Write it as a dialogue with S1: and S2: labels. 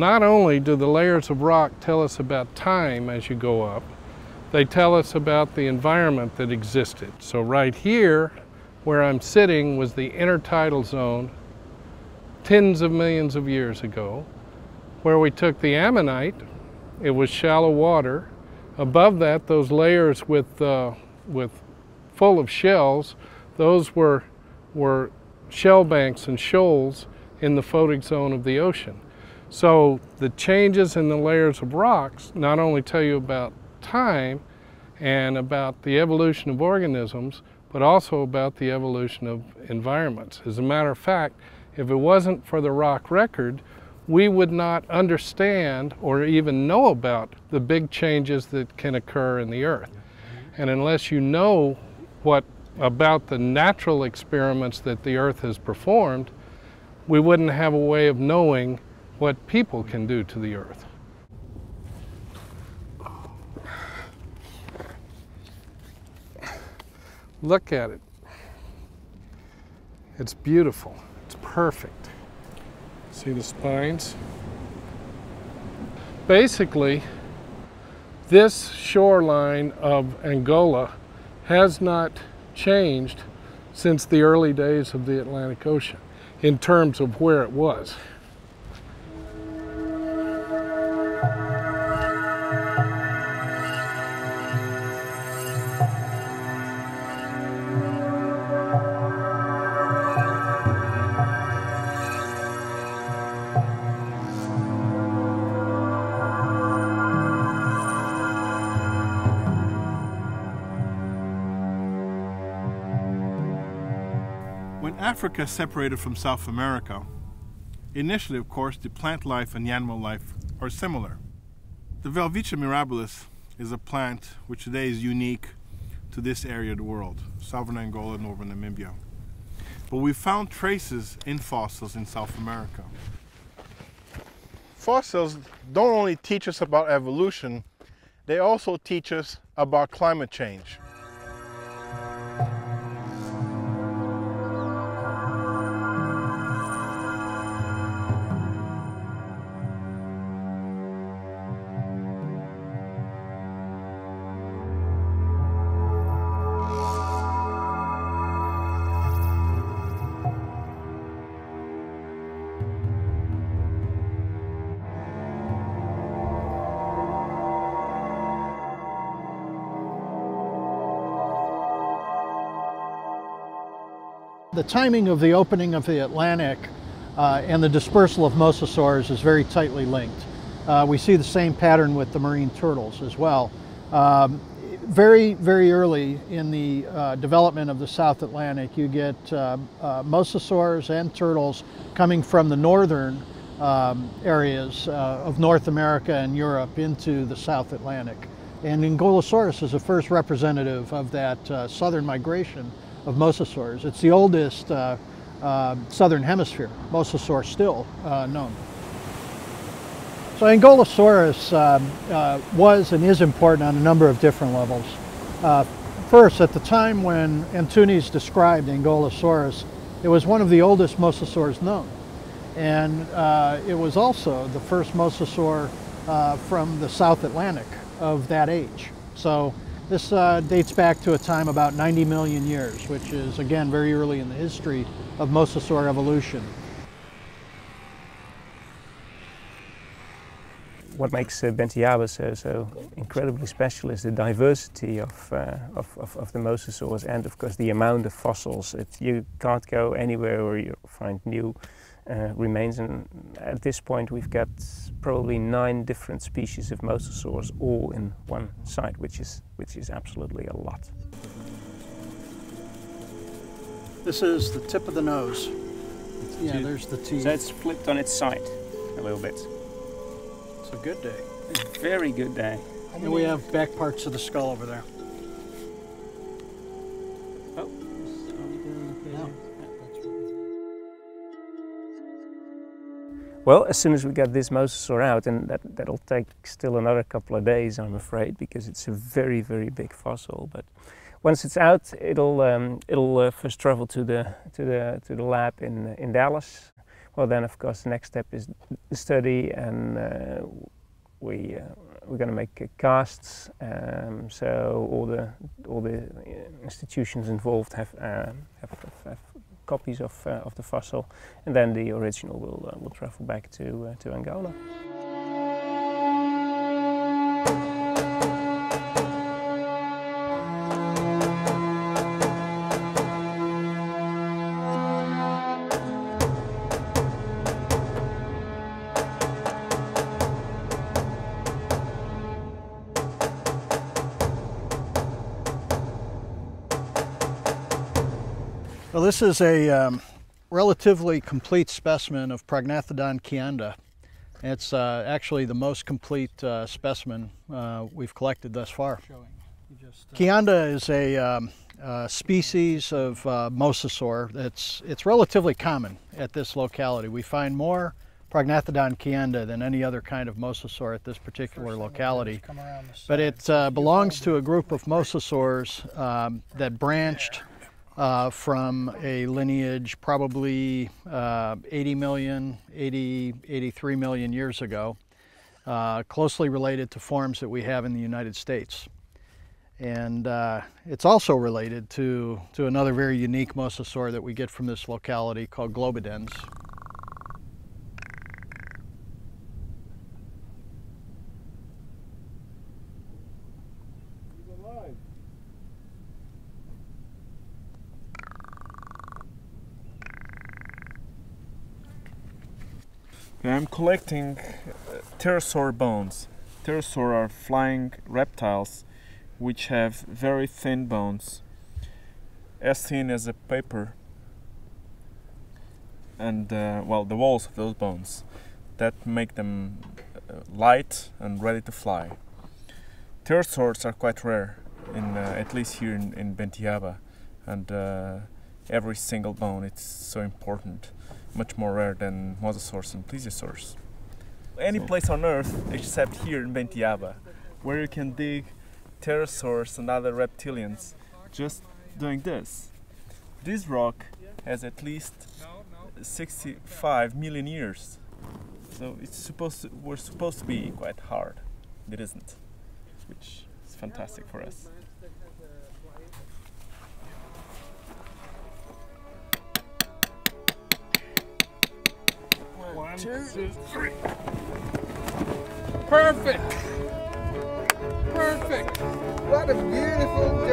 S1: not only do the layers of rock tell us about time as you go up, they tell us about the environment that existed. So right here, where I'm sitting, was the intertidal zone tens of millions of years ago. Where we took the ammonite, it was shallow water. Above that, those layers with full of shells, those were shell banks and shoals in the photic zone of the ocean. So the changes in the layers of rocks not only tell you about time and about the evolution of organisms, but also about the evolution of environments. As a matter of fact, if it wasn't for the rock record, we would not understand or even know about the big changes that can occur in the earth. And unless you know about the natural experiments that the earth has performed, we wouldn't have a way of knowing what people can do to the earth. Look at it. It's beautiful. It's perfect. See the spines? Basically, this shoreline of Angola has not changed since the early days of the Atlantic Ocean in terms of where it was.
S2: When Africa separated from South America, initially, of course, the plant life and the animal life are similar. The Welwitschia mirabilis is a plant which today is unique to this area of the world, southern Angola, northern Namibia. But we found traces in fossils in South America. Fossils don't only teach us about evolution, they also teach us about climate change.
S3: The timing of the opening of the Atlantic and the dispersal of mosasaurs is very tightly linked. We see the same pattern with the marine turtles as well. Very, very early in the development of the South Atlantic, you get mosasaurs and turtles coming from the northern areas of North America and Europe into the South Atlantic. And Angolosaurus is the first representative of that southern migration of mosasaurs. It's the oldest southern hemisphere mosasaur still known. So Angolosaurus was and is important on a number of different levels. First, at the time when Antunes described Angolosaurus, it was one of the oldest mosasaurs known. And it was also the first mosasaur from the South Atlantic of that age. So this dates back to a time about 90 million years, which is, again, very early in the history of mosasaur evolution.
S4: What makes Bentiaba so incredibly special is the diversity of the mosasaurs and, of course, the amount of fossils. You can't go anywhere where you find new remains, and at this point we've got probably 9 different species of mosasaurs all in one site, which is absolutely a lot.
S3: This is the tip of the nose. Yeah, there's the teeth.
S4: So it's flipped on its side a little bit.
S3: It's a good day.
S4: It's a very good day.
S3: And we have back parts of the skull over there.
S4: Oh.
S3: Yeah.
S4: Well, as soon as we get this mosasaur out, and that'll take still another couple of days, I'm afraid, because it's a very, very big fossil. But once it's out, it'll first travel to the lab in Dallas. Well, then of course the next step is the study, and we're going to make casts. So all the institutions involved have copies of the fossil, and then the original will travel back to Angola.
S3: Well, this is a relatively complete specimen of Prognathodon kianda. It's actually the most complete specimen we've collected thus far. Kianda is a species of mosasaur it's relatively common at this locality. We find more Prognathodon kianda than any other kind of mosasaur at this particular locality. But it belongs to a group of mosasaurs that branched from a lineage probably 83 million years ago, closely related to forms that we have in the United States. And it's also related to another very unique mosasaur that we get from this locality called globidens.
S5: I'm collecting pterosaur bones. Pterosaur are flying reptiles which have very thin bones, as thin as a paper, and well, the walls of those bones that make them light and ready to fly. Pterosaurs are quite rare, at least here in Bentiaba, and every single bone, it's so important. Much more rare than mosasaurs and plesiosaurs. Any place on Earth except here in Bentiaba, where you can dig pterosaurs and other reptilians just doing this. This rock has at least 65 million years, so we're supposed to be quite hard. It isn't, which is fantastic for us.
S1: One, two, three. Perfect. Perfect.
S6: What a beautiful